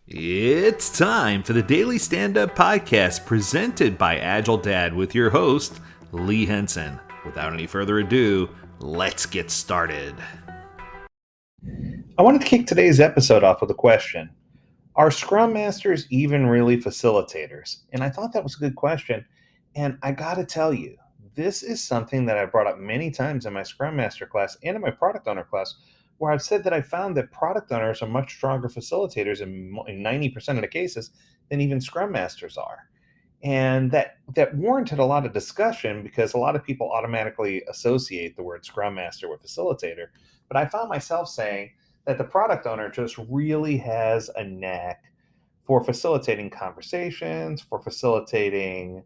It's time for the Daily Stand Up Podcast presented by Agile Dad with your host, Lee Henson. Without any further ado, let's get started. I wanted to kick today's episode off with a question. Are Scrum Masters even really facilitators? And I thought that was a good question. And I got to tell you, this is something that I brought up many times in my Scrum Master class and in my Product Owner class, where I've said that I found that product owners are much stronger facilitators in 90% of the cases than even Scrum Masters are. And that warranted a lot of discussion because a lot of people automatically associate the word Scrum Master with facilitator. But I found myself saying that the product owner just really has a knack for facilitating conversations, for facilitating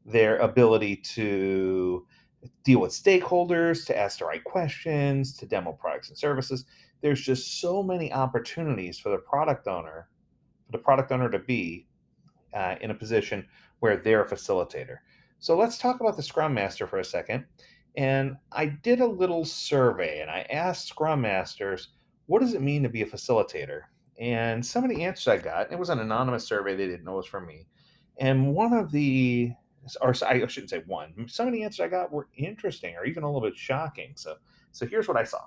their ability to deal with stakeholders, to ask the right questions, to demo products and services. There's just so many opportunities for the product owner to be in a position where they're a facilitator. So let's talk about the Scrum Master for a second. And I did a little survey and I asked Scrum Masters, what does it mean to be a facilitator? And some of the answers I got, it was an anonymous survey, they didn't know it was from me. And one of the, or I shouldn't say one, some of the answers I got were interesting or even a little bit shocking. So here's what I saw.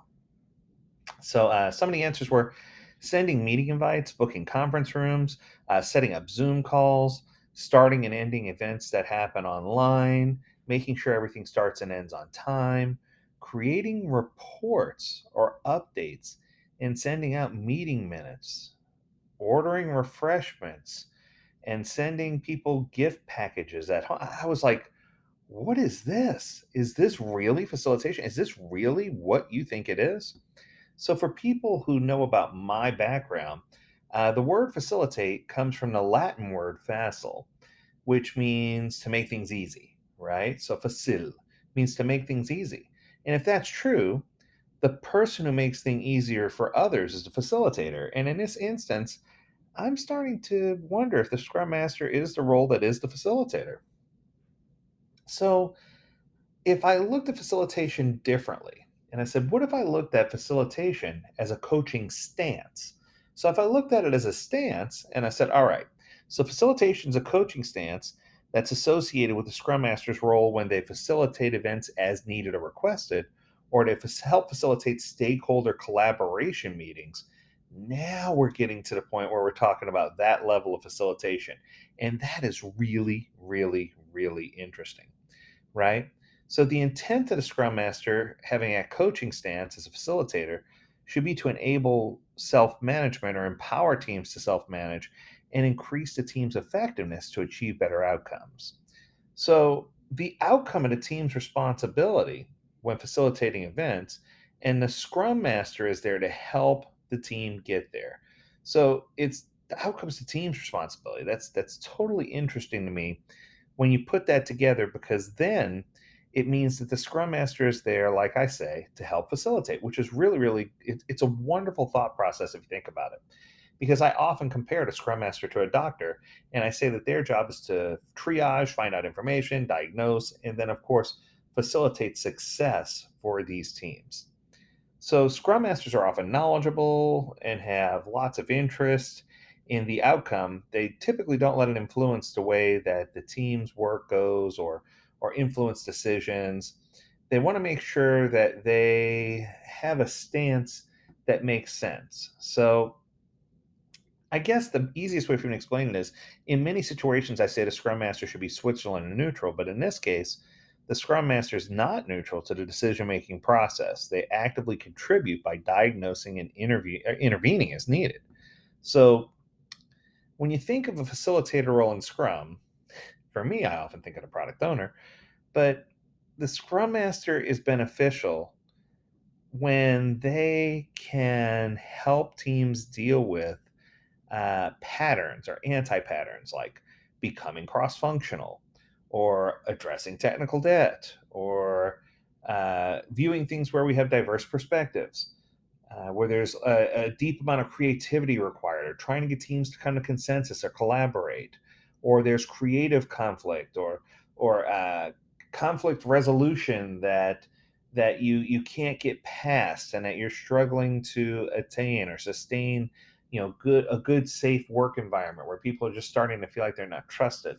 So some of the answers were sending meeting invites, booking conference rooms, setting up Zoom calls, starting and ending events that happen online, making sure everything starts and ends on time, creating reports or updates, and sending out meeting minutes, ordering refreshments, and sending people gift packages at home. I was like, what is this? Is this really facilitation? Is this really what you think it is? So, for people who know about my background, the word facilitate comes from the Latin word facile, which means to make things easy, right? So, facil means to make things easy. And if that's true, the person who makes things easier for others is the facilitator. And in this instance, I'm starting to wonder if the Scrum Master is the role that is the facilitator. So, if I looked at facilitation differently, and I said, what if I looked at facilitation as a coaching stance? So if I looked at it as a stance and I said, all right, so facilitation is a coaching stance that's associated with the Scrum Master's role when they facilitate events as needed or requested, or to help facilitate stakeholder collaboration meetings. Now we're getting to the point where we're talking about that level of facilitation. And that is really, really, really interesting, right? So the intent of the Scrum Master having a coaching stance as a facilitator should be to enable self-management or empower teams to self-manage and increase the team's effectiveness to achieve better outcomes. So the outcome of the team's responsibility when facilitating events, and the Scrum Master is there to help the team get there. So it's the outcome's the team's responsibility. That's totally interesting to me when you put that together because then it means that the scrum master is there, like I say, to help facilitate, which is really, really, it's a wonderful thought process if you think about it. Because I often compare the scrum master to a doctor, and I say that their job is to triage, find out information, diagnose, and then, of course, facilitate success for these teams. So, scrum masters are often knowledgeable and have lots of interest in the outcome. They typically don't let it influence the way that the team's work goes or influence decisions. They want to make sure that they have a stance that makes sense. So, I guess the easiest way for me to explain it is in many situations, I say the Scrum Master should be Switzerland and neutral, but in this case, the Scrum Master is not neutral to the decision making process. They actively contribute by diagnosing and intervening as needed. So, when you think of a facilitator role in Scrum, for me, I often think of the product owner, but the Scrum Master is beneficial when they can help teams deal with patterns or anti patterns like becoming cross functional or addressing technical debt or viewing things where we have diverse perspectives. Where there's a deep amount of creativity required, or trying to get teams to come to consensus or collaborate, or there's creative conflict, or conflict resolution that you can't get past and that you're struggling to attain or sustain a good safe work environment where people are just starting to feel like they're not trusted.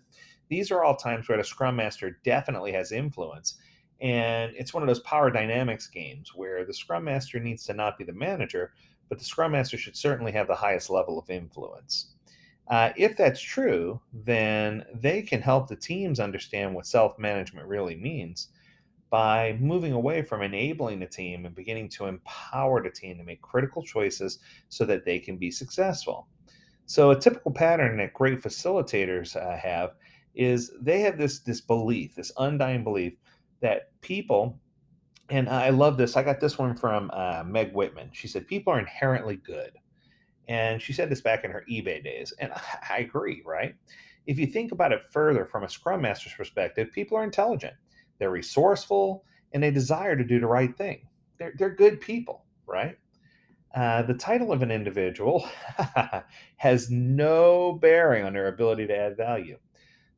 These are all times where the scrum master definitely has influence. And it's one of those power dynamics games where the scrum master needs to not be the manager, but the scrum master should certainly have the highest level of influence. If that's true, then they can help the teams understand what self management really means by moving away from enabling the team and beginning to empower the team to make critical choices so that they can be successful. So, a typical pattern that great facilitators have is they have this belief, this undying belief that people, and I love this. I got this one from Meg Whitman. She said, "People are inherently good." And she said this back in her eBay days. And I agree, right? If you think about it further from a Scrum Master's perspective, people are intelligent, they're resourceful, and they desire to do the right thing. They're good people, right? The title of an individual has no bearing on their ability to add value.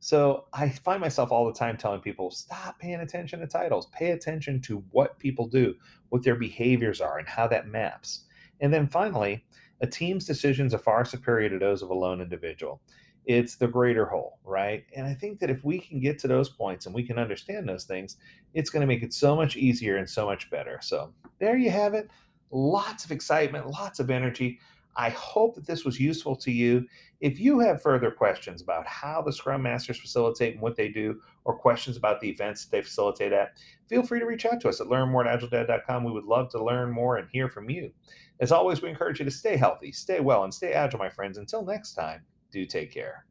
So I find myself all the time telling people, stop paying attention to titles. Pay attention to what people do, what their behaviors are, and how that maps. And then finally, a team's decisions are far superior to those of a lone individual. It's the greater whole, right? And I think that if we can get to those points and we can understand those things, it's going to make it so much easier and so much better. So there you have it. Lots of excitement, lots of energy. I hope that this was useful to you. If you have further questions about how the Scrum Masters facilitate and what they do, or questions about the events that they facilitate at, feel free to reach out to us at learnmore@agiledad.com. We would love to learn more and hear from you. As always, we encourage you to stay healthy, stay well, and stay agile, my friends. Until next time, do take care.